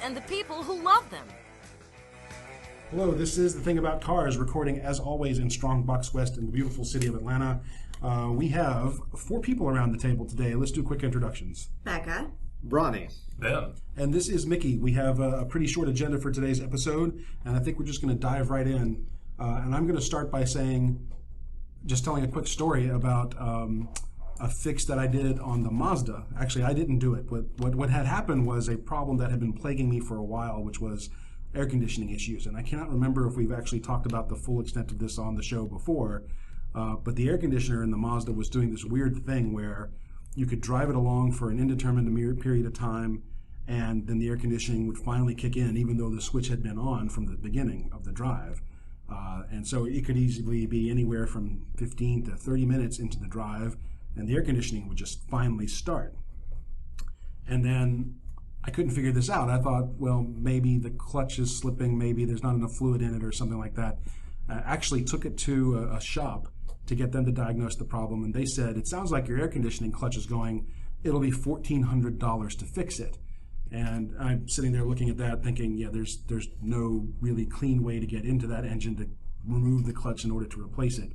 and the people who love them. Hello, this is The Thing About Cars, recording as always in Strong Box West in the beautiful city of Atlanta. We have 4 people around the table today. Let's do quick introductions. Becca. Ronnie. Ben. And this is Mickey. We have a pretty short agenda for today's episode, and I think we're just going to dive right in. And I'm going to start by telling a quick story about a fix that I did on the Mazda. Actually, I didn't do it. What had happened was a problem that had been plaguing me for a while, which was air conditioning issues. And I cannot remember if we've actually talked about the full extent of this on the show before, but the air conditioner in the Mazda was doing this weird thing where you could drive it along for an indeterminate period of time, and then the air conditioning would finally kick in, even though the switch had been on from the beginning of the drive. And so it could easily be anywhere from 15 to 30 minutes into the drive, and the air conditioning would just finally start. And then I couldn't figure this out. I thought, well, maybe the clutch is slipping, maybe there's not enough fluid in it or something like that. I actually took it to a shop to get them to diagnose the problem, and they said, it sounds like your air conditioning clutch is going, it'll be $1,400 to fix it. And I'm sitting there looking at that thinking, yeah, there's no really clean way to get into that engine to remove the clutch in order to replace it.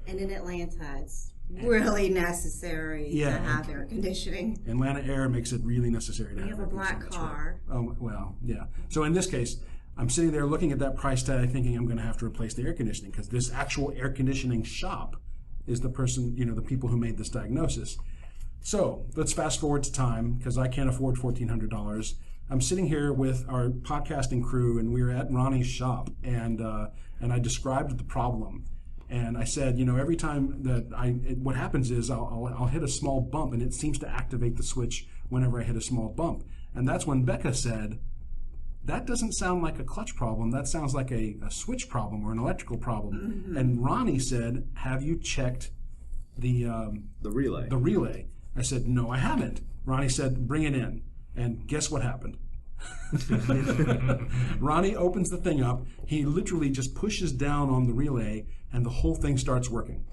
And in Atlanta, it's really necessary to have air conditioning. Atlanta air makes it really necessary to have You have a black car. Right. Oh, well, yeah. So in this case, I'm sitting there looking at that price tag thinking I'm going to have to replace the air conditioning because this actual air conditioning shop is the person, the people who made this diagnosis. So let's fast forward to time because I can't afford $1,400. I'm sitting here with our podcasting crew, and we were at Ronnie's shop, and I described the problem. And I said, every time that what happens is I'll hit a small bump, and it seems to activate the switch whenever I hit a small bump. And that's when Becca said, that doesn't sound like a clutch problem. That sounds like a switch problem or an electrical problem. Mm-hmm. And Ronnie said, have you checked the relay? The relay. I said, no, I haven't. Ronnie said, bring it in. And guess what happened? Ronnie opens the thing up. He literally just pushes down on the relay, and the whole thing starts working.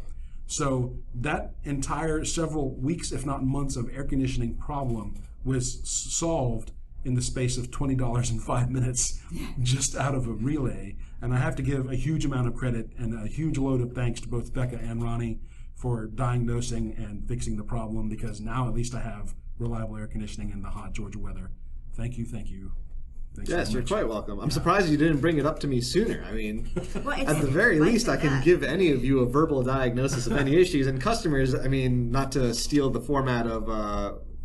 So that entire several weeks, if not months, of air conditioning problem was solved in the space of $20 in 5 minutes just out of a relay. And I have to give a huge amount of credit and a huge load of thanks to both Becca and Ronnie for diagnosing and fixing the problem, because now at least I have reliable air conditioning in the hot Georgia weather. Thank you. Thanks yes, so you're quite welcome. I'm surprised you didn't bring it up to me sooner. I mean, well, at the very least, I can give any of you a verbal diagnosis of any issues. And customers, I mean, not to steal the format of,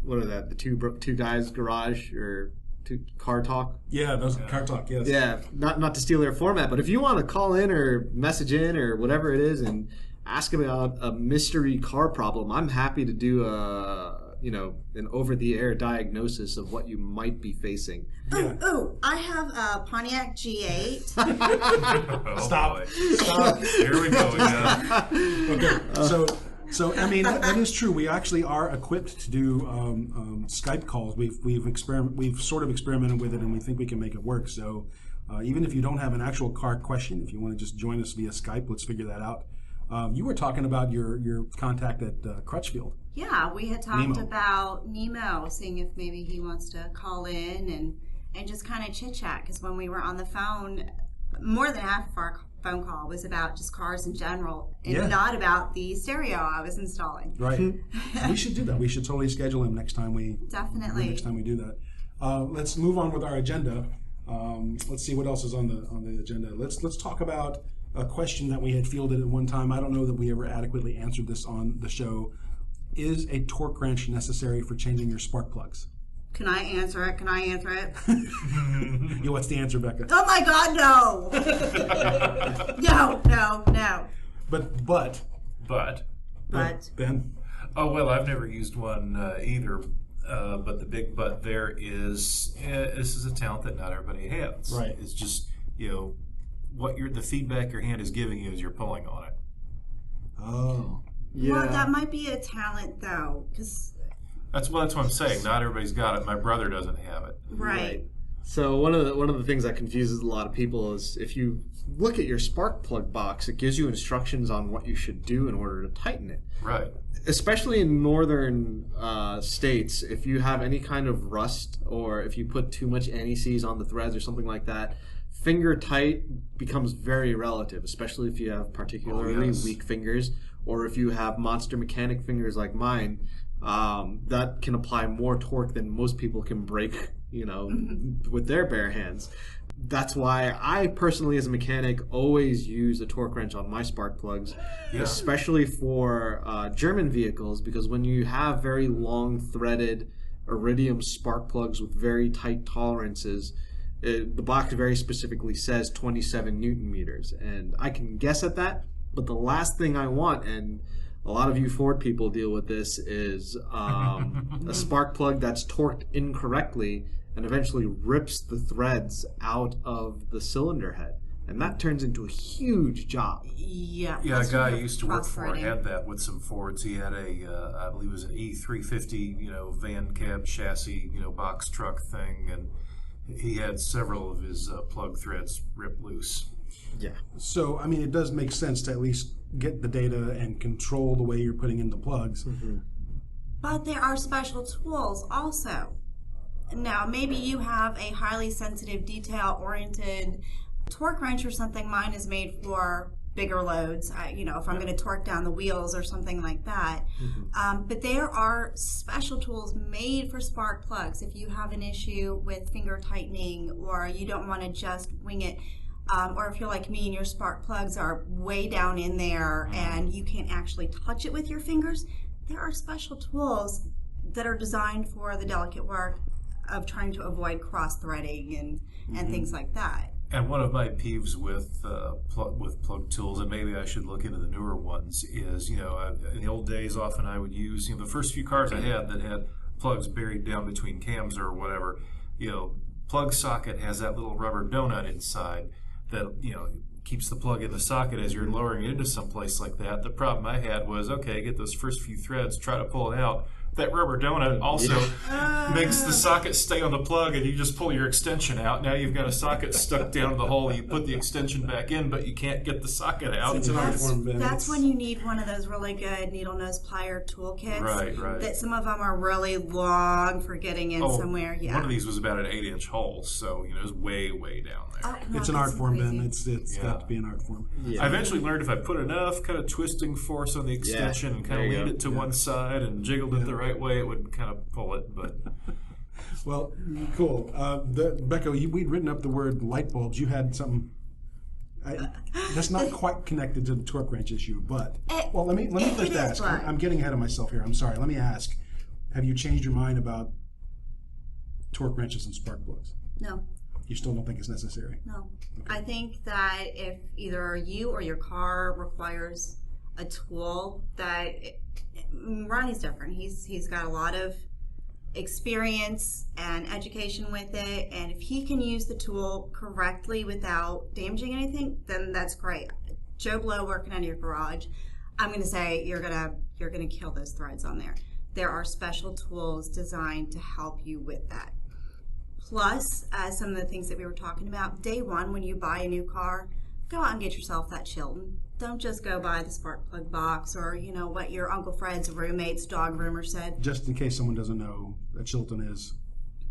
what are that, the two guys garage or car talk? Yeah, those car talk, yes. Yeah, not to steal their format, but if you want to call in or message in or whatever it is and ask about a mystery car problem, I'm happy to do an over-the-air diagnosis of what you might be facing. Yeah. Oh, I have a Pontiac G8. Stop. Here we go again. Okay, so I mean that is true. We actually are equipped to do Skype calls. We've sort of experimented with it, and we think we can make it work. So even if you don't have an actual car question, if you want to just join us via Skype, let's figure that out. You were talking about your contact at Crutchfield. Yeah, we had talked about Nemo, seeing if maybe he wants to call in and just kind of chit-chat, because when we were on the phone, more than half of our phone call was about just cars in general and not about the stereo I was installing. Right. We should do that. We should totally schedule him next time we do that. Let's move on with our agenda. Let's see what else is on the agenda. Let's talk about a question that we had fielded at one time. I don't know that we ever adequately answered this on the show. Is a torque wrench necessary for changing your spark plugs? Can I answer it? Yeah, what's the answer, Becca? Oh my God, no! No. But Ben? Oh, well, I've never used one either. But the big but there is, this is a talent that not everybody has. Right. It's just, the feedback your hand is giving you as you're pulling on it. Oh. Yeah. Well, that might be a talent, though, because... That's what I'm saying. Not everybody's got it. My brother doesn't have it. Right. So one of the things that confuses a lot of people is if you look at your spark plug box, it gives you instructions on what you should do in order to tighten it. Right. Especially in northern states, if you have any kind of rust or if you put too much anti-seize on the threads or something like that, finger tight becomes very relative, especially if you have particularly weak fingers or if you have monster mechanic fingers like mine. That can apply more torque than most people can break, with their bare hands. That's why I personally, as a mechanic, always use a torque wrench on my spark plugs, especially for German vehicles, because when you have very long threaded iridium spark plugs with very tight tolerances, the box very specifically says 27 Newton meters, and I can guess at that, but the last thing I want, and a lot of you Ford people deal with this, is a spark plug that's torqued incorrectly and eventually rips the threads out of the cylinder head. And that turns into a huge job. Yeah. Yeah, a guy I used to work for had that with some Fords. He had I believe it was an E350, van cab chassis, box truck thing, and he had several of his plug threads ripped loose. Yeah. So, I mean, it does make sense to at least get the data and control the way you're putting in the plugs. Mm-hmm. But there are special tools also. Now, maybe you have a highly sensitive, detail-oriented torque wrench or something. Mine is made for bigger loads, if I'm going to torque down the wheels or something like that. Mm-hmm. But there are special tools made for spark plugs if you have an issue with finger tightening or you don't want to just wing it. Or if you're like me and your spark plugs are way down in there and you can't actually touch it with your fingers, there are special tools that are designed for the delicate work of trying to avoid cross-threading and things like that. And one of my peeves with plug tools, and maybe I should look into the newer ones, is, in the old days, often I would use, the first few cars I had that had plugs buried down between cams or whatever, plug socket has that little rubber donut inside that, keeps the plug in the socket as you're lowering it into some place like that. The problem I had was, get those first few threads, try to pull it out. That rubber donut also makes the socket stay on the plug, and you just pull your extension out. Now you've got a socket stuck down in the hole. You put the extension back in, but you can't get the socket out. It's an art form, Ben. That's when you need one of those really good needle nose plier toolkits. Right. That some of them are really long for getting in somewhere. Yeah. One of these was about an 8-inch hole, so it was way down there. Oh, no, It's an art form, crazy. Ben. It's got to be an art form. Yeah. I eventually learned if I put enough kind of twisting force on the extension and kind of leaned it to one side and jiggled it the right way, it would kind of pull it. But Well, cool. Becca, we'd written up the word light bulbs. You had something. That's not quite connected to the torque wrench issue, but let me just ask. I'm getting ahead of myself here. I'm sorry. Let me ask. Have you changed your mind about torque wrenches and spark plugs? No. You still don't think it's necessary? No. I think that if either you or your car requires a tool that Ronnie's different. He's got a lot of experience and education with it, and if he can use the tool correctly without damaging anything, then that's great. Joe Blow working out of your garage, I'm going to say you're going to kill those threads on there. There are special tools designed to help you with that. Plus, some of the things that we were talking about, day one when you buy a new car, go out and get yourself that Chilton. Don't just go buy the spark plug box or, what your Uncle Fred's roommate's dog groomer said. Just in case someone doesn't know, a Chilton is?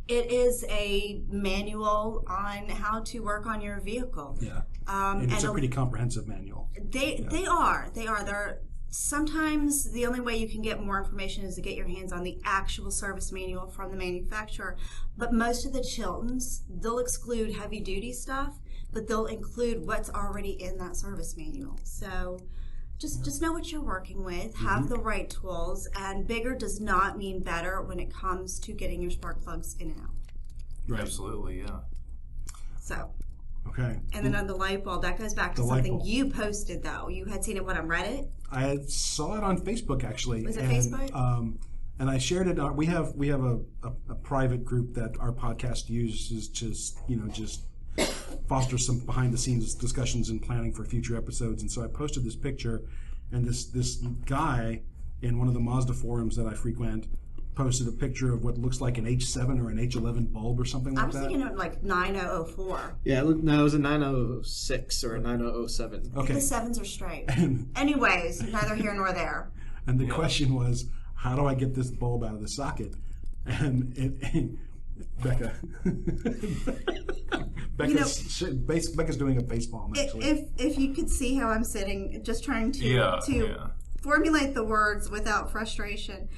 It is a manual on how to work on your vehicle. Yeah. And it's a pretty comprehensive manual. They are. They're sometimes the only way you can get more information is to get your hands on the actual service manual from the manufacturer. But most of the Chiltons, they'll exclude heavy duty stuff, but they'll include what's already in that service manual. So just know what you're working with, have the right tools, and bigger does not mean better when it comes to getting your spark plugs in and out. Right. Absolutely, yeah. So. Okay. And then on the light bulb, that goes back to something you posted, though. You had seen it, on Reddit? I saw it on Facebook, actually. Was it Facebook? And I shared it. We have a private group that our podcast uses to just foster some behind the scenes discussions and planning for future episodes. And so I posted this picture, and this guy in one of the Mazda forums that I frequent posted a picture of what looks like an H7 or an H11 bulb or something like I was that. thinking of like 9004. Yeah, no, it was a 906 or a 9007. The 7s are straight. Anyways, neither here nor there. And the question was, how do I get this bulb out of the socket? And Becca's doing a facepalm, actually. If you could see how I'm sitting, just trying to formulate the words without frustration.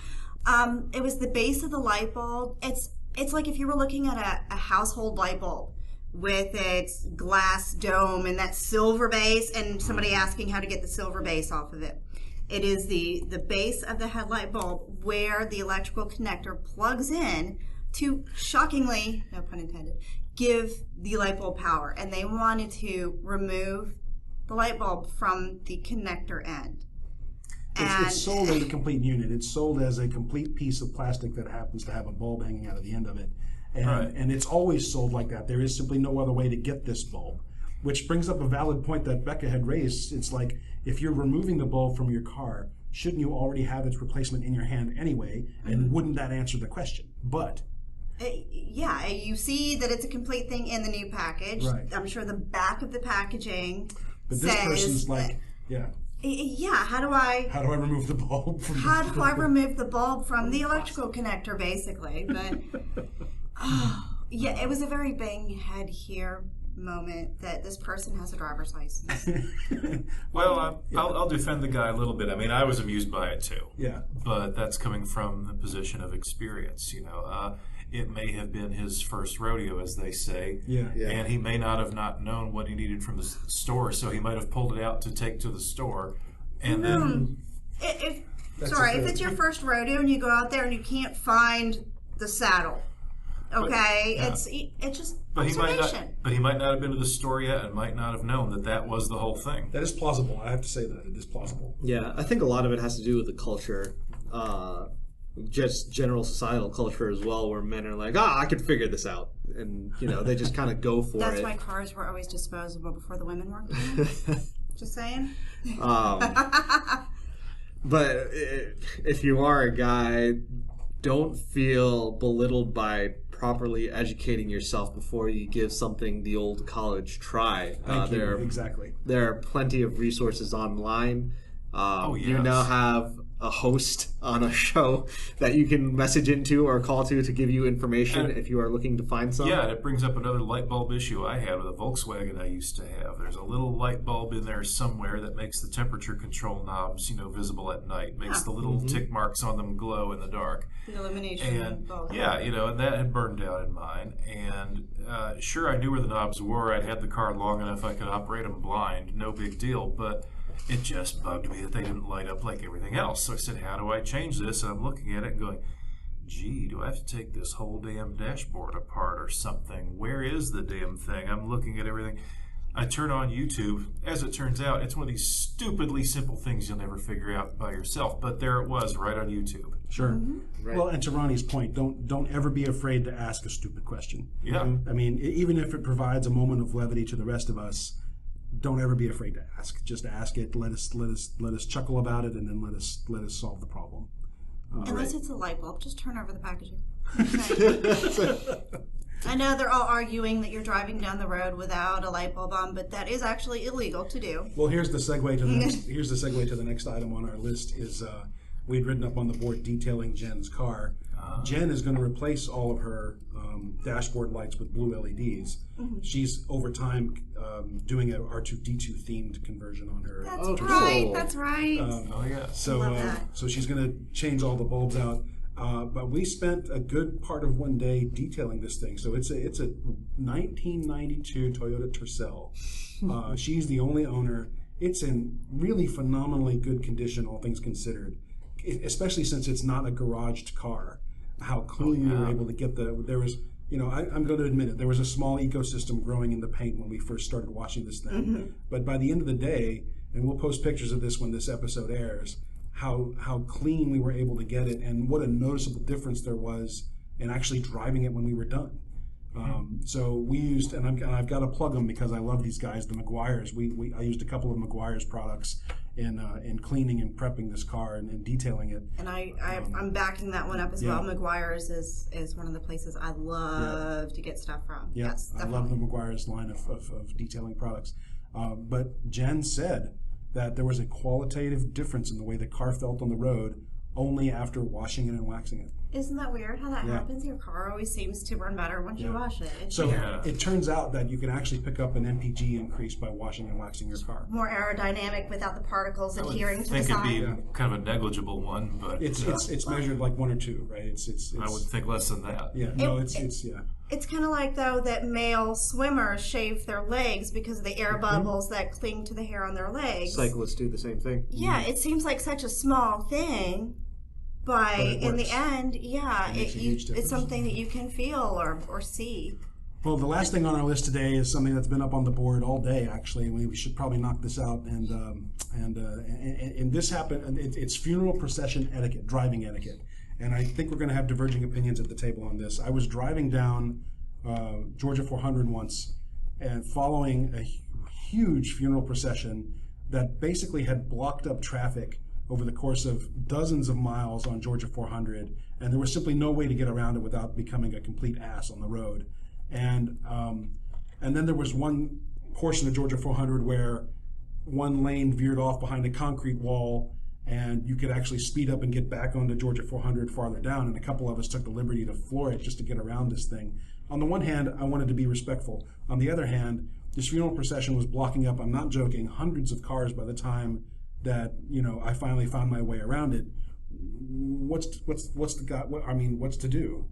It was the base of the light bulb. It's like if you were looking at a household light bulb with its glass dome and that silver base, and somebody asking how to get the silver base off of it. It is the base of the headlight bulb where the electrical connector plugs in to, shockingly, no pun intended, give the light bulb power. And they wanted to remove the light bulb from the connector end. It's sold as a complete unit. It's sold as a complete piece of plastic that happens to have a bulb hanging out of the end of it. And it's always sold like that. There is simply no other way to get this bulb. Which brings up a valid point that Becca had raised. It's like, if you're removing the bulb from your car, shouldn't you already have its replacement in your hand anyway? And wouldn't that answer the question? But yeah, you see that it's a complete thing in the new package. Right. I'm sure the back of the packaging But this person's like, how do I remove the bulb from how do I remove the bulb from the electrical connector, basically? But it was a very bang head here moment that this person has a driver's license. Well, I'll defend the guy a little bit. I mean, I was amused by it too. Yeah. But that's coming from the position of experience. It may have been his first rodeo, as they say. Yeah. And he may not have known what he needed from the store, so he might have pulled it out to take to the store, and then. If it's your first rodeo and you go out there and you can't find the saddle, okay, it's just observation. But he might not have been to the store yet, and might not have known that was the whole thing. That is plausible. I have to say that it is plausible. Yeah, I think a lot of it has to do with the culture, just general societal culture as well, where men are like, I could figure this out, and they just kind of go for That's it. why cars were always disposable before the women were. Just saying. But if you are a guy, don't feel belittled by properly educating yourself before you give something the old college try. Thank you. Exactly. There are plenty of resources online. You now have a host on a show that you can message into or call to give you information if you are looking to find some. Yeah, and it brings up another light bulb issue I had with a Volkswagen I used to have. There's a little light bulb in there somewhere that makes the temperature control knobs, visible at night, makes the little tick marks on them glow in the dark. The illumination bulb. Yeah, and that had burned out in mine. And sure, I knew where the knobs were. I'd had the car long enough I could operate them blind, no big deal, but it just bugged me that they didn't light up like everything else. So I said, how do I change this? And I'm looking at it and going, gee, do I have to take this whole damn dashboard apart or something? Where is the damn thing? I'm looking at everything. I turn on YouTube. As it turns out, it's one of these stupidly simple things you'll never figure out by yourself. But there it was, right on YouTube. Sure. Mm-hmm. Right. Well, and to Ronnie's point, don't ever be afraid to ask a stupid question. Yeah. I mean, even if it provides a moment of levity to the rest of us, don't ever be afraid to ask. Just ask it. Let us chuckle about it, and then let us solve the problem. Unless it's a light bulb, just turn over the packaging. I know they're all arguing that you're driving down the road without a light bulb on, but that is actually illegal to do. Well, here's the segue to the next item on our list. Is we'd written up on the board detailing Jen's car. Jen is going to replace all of her dashboard lights with blue LEDs. Mm-hmm. She's over time doing a R2D2 themed conversion on her. That's right. That's right. So she's going to change all the bulbs out. But we spent a good part of one day detailing this thing. So it's a 1992 Toyota Tercel. She's the only owner. It's in really phenomenally good condition, all things considered, especially since it's not a garaged car. How clean we were able to get there was, I'm going to admit it, there was a small ecosystem growing in the paint when we first started washing this thing. Mm-hmm. But by the end of the day, and we'll post pictures of this when this episode airs, how clean we were able to get it, and what a noticeable difference there was in actually driving it when we were done. So we used, and I've got to plug them because I love these guys, the Meguiar's. I used a couple of Meguiar's products, in cleaning and prepping this car and detailing it. And I'm backing that one up as well. McGuire's is one of the places I love to get stuff from. Yeah, Yes, I love the McGuire's line of detailing products. But Jen said that there was a qualitative difference in the way the car felt on the road only after washing it and waxing it. Isn't that weird how that happens? Your car always seems to run better once you wash it. It's It turns out that you can actually pick up an MPG increase by washing and waxing your car. more aerodynamic without the particles adhering to the I side. think it'd be kind of a negligible one, but It's measured like 1 or 2, right? It's I would think less than that. Yeah, no, it's It's kind of like, though, that male swimmers shave their legs because of the air bubbles that cling to the hair on their legs. Cyclists do the same thing. Yeah, it seems like such a small thing, but in the end, it's something that you can feel or see. Well, the last thing on our list today is something that's been up on the board all day. Actually, we should probably knock this out. And this happened. It's funeral procession etiquette, driving etiquette. And I think we're going to have diverging opinions at the table on this. I was driving down Georgia 400 once and following a huge funeral procession that basically had blocked up traffic over the course of dozens of miles on Georgia 400, and there was simply no way to get around it without becoming a complete ass on the road. And then there was one portion of Georgia 400 where one lane veered off behind a concrete wall, and you could actually speed up and get back onto Georgia 400 farther down, and a couple of us took the liberty to floor it just to get around this thing. On the one hand, I wanted to be respectful. On the other hand, this funeral procession was blocking up, I'm not joking, hundreds of cars by the time that I finally found my way around it. What's to do?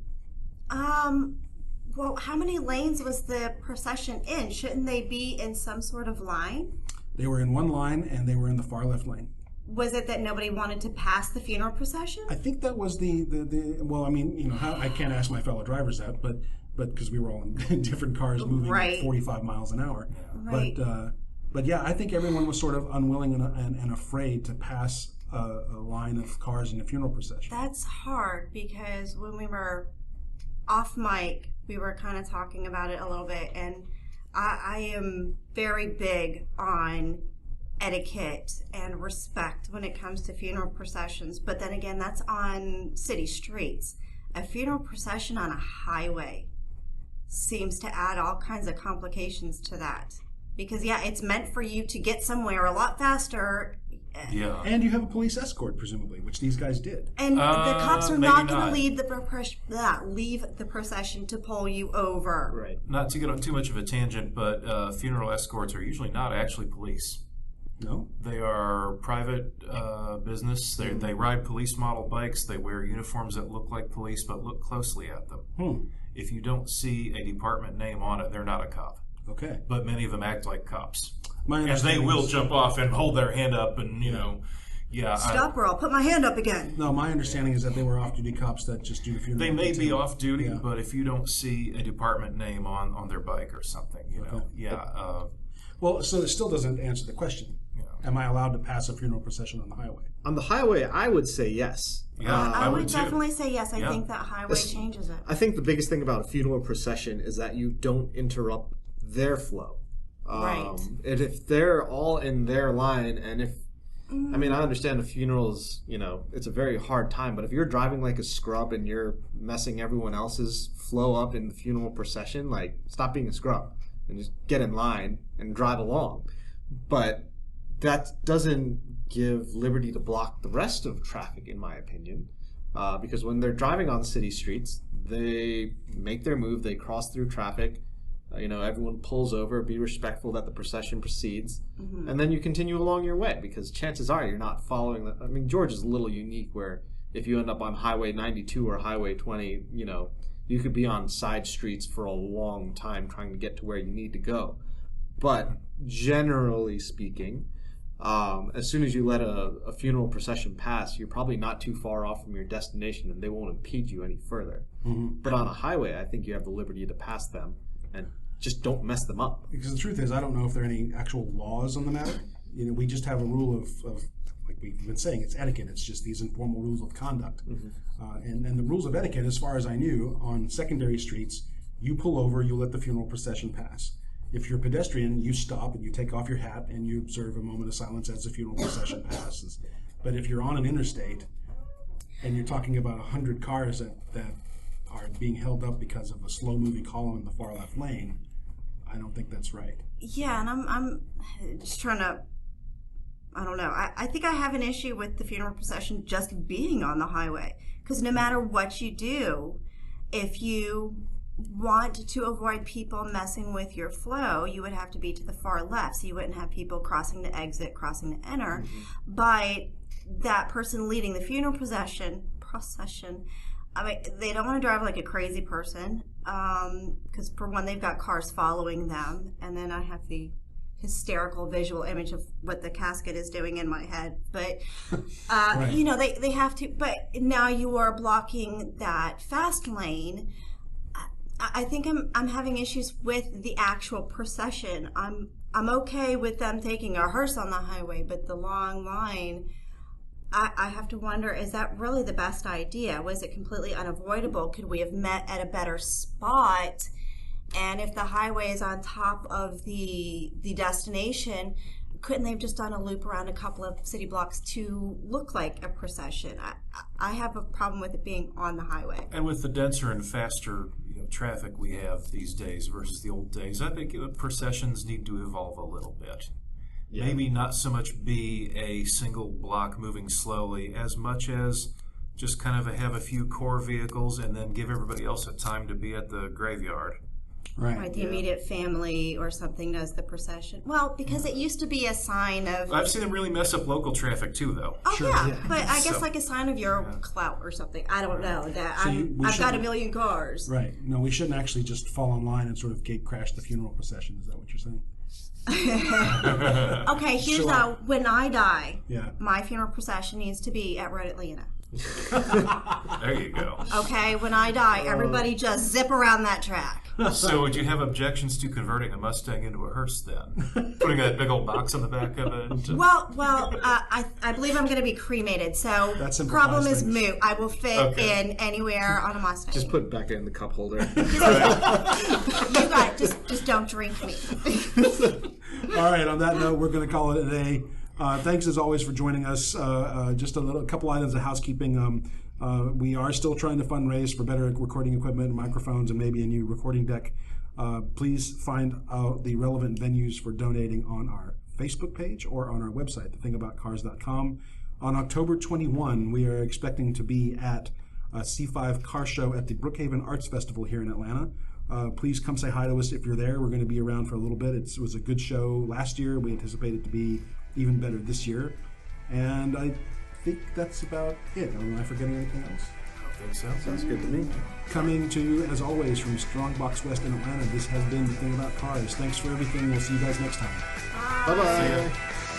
Well, how many lanes was the procession in? Shouldn't they be in some sort of line? They were in one line, and they were in the far left lane. Was it that nobody wanted to pass the funeral procession? I think that was I can't ask my fellow drivers that, but because we were all in different cars moving at 45 miles an hour. Right. But yeah, I think everyone was sort of unwilling and afraid to pass a line of cars in a funeral procession. That's hard because when we were off mic, we were kind of talking about it a little bit, and I am very big on etiquette and respect when it comes to funeral processions, but then again, that's on city streets. A funeral procession on a highway seems to add all kinds of complications to that, because it's meant for you to get somewhere a lot faster. Yeah. And you have a police escort, presumably, which these guys did. And the cops are not going to leave the procession to pull you over. Right. Not to get on too much of a tangent, but funeral escorts are usually not actually police. No? They are private business. They ride police model bikes. They wear uniforms that look like police, but look closely at them. If you don't see a department name on it, they're not a cop. Okay. But many of them act like cops. And they will jump off and hold their hand up and, Stop or I'll put my hand up again. No, my understanding is that they were off-duty cops that just do the funeral. They may be off-duty, but if you don't see a department name on their bike or something, well, so it still doesn't answer the question. Am I allowed to pass a funeral procession on the highway? On the highway, I would say yes. Yeah, I would too. definitely say yes. I think that highway changes it. I think the biggest thing about a funeral procession is that you don't interrupt their flow. Right. And if they're all in their line, and I understand a funeral's, it's a very hard time, but if you're driving like a scrub and you're messing everyone else's flow up in the funeral procession, like, stop being a scrub and just get in line and drive along. But that doesn't give liberty to block the rest of traffic, in my opinion, because when they're driving on city streets, they make their move, they cross through traffic, everyone pulls over, be respectful that the procession proceeds, and then you continue along your way, because chances are you're not following Georgia's a little unique where if you end up on Highway 92 or Highway 20, you could be on side streets for a long time trying to get to where you need to go. But generally speaking, as soon as you let a funeral procession pass, you're probably not too far off from your destination and they won't impede you any further. But on a highway, I think you have the liberty to pass them and just don't mess them up. Because the truth is, I don't know if there are any actual laws on the matter. We just have a rule of like we've been saying, it's etiquette. It's just these informal rules of conduct. And the rules of etiquette, as far as I knew, on secondary streets, you pull over, you let the funeral procession pass. If you're a pedestrian, you stop and you take off your hat and you observe a moment of silence as the funeral procession passes. But if you're on an interstate and you're talking about 100 cars that are being held up because of a slow-moving column in the far left lane, I don't think that's right. Yeah, and I'm just trying to, I don't know. I think I have an issue with the funeral procession just being on the highway. Because no matter what you do, if you want to avoid people messing with your flow, you would have to be to the far left, so you wouldn't have people crossing to exit, crossing to enter. But that person leading the funeral procession, I mean, they don't want to drive like a crazy person, because for one, they've got cars following them, and then I have the hysterical visual image of what the casket is doing in my head. But Right. you know, they have to. But now you are blocking that fast lane. I think I'm having issues with the actual procession. I'm okay with them taking a hearse on the highway, but the long line, I have to wonder, is that really the best idea? Was it completely unavoidable? Could we have met at a better spot? And if the highway is on top of the destination, couldn't they have just done a loop around a couple of city blocks to look like a procession? I have a problem with it being on the highway. And with the denser and faster traffic we have these days versus the old days, I think processions need to evolve a little bit. Yeah. Maybe not so much be a single block moving slowly as much as just kind of have a few core vehicles and then give everybody else a time to be at the graveyard. Right, the immediate family or something does the procession. Well, because it used to be a sign of... I've seen them really mess up local traffic too, though. Oh, sure. Yeah, but I guess like a sign of your clout or something. I don't know. That So I've got a million cars. Right. No, we shouldn't actually just fall in line and sort of gate crash the funeral procession. Is that what you're saying? Okay, here's how, when I die, Yeah. my funeral procession needs to be at Road Atlanta. There you go. Okay, when I die, everybody just zip around that track. So would you have objections to converting a Mustang into a hearse then? Putting that big old box on the back of it? Well, I believe I'm going to be cremated, so That simplifies problem is things. moot. I will fit in anywhere on a Mustang. Just put it back in the cup holder. You got it. Just don't drink me. All right. On that note, we're going to call it a day. Thanks as always for joining us. Just a couple items of housekeeping. We are still trying to fundraise for better recording equipment, microphones, and maybe a new recording deck. Please find out the relevant venues for donating on our Facebook page or on our website, thethingaboutcars.com. On October 21, we are expecting to be at a C5 car show at the Brookhaven Arts Festival here in Atlanta. Please come say hi to us if you're there. We're going to be around for a little bit. It was a good show last year. We anticipate it to be even better this year. And I think that's about it. Am I forgetting anything else? I don't think so. Sounds good to me. Coming to you, as always, from Strongbox West in Atlanta, this has been The Thing About Cars. Thanks for everything. We'll see you guys next time. Bye-bye.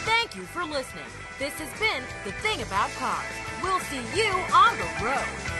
Thank you for listening. This has been The Thing About Cars. We'll see you on the road.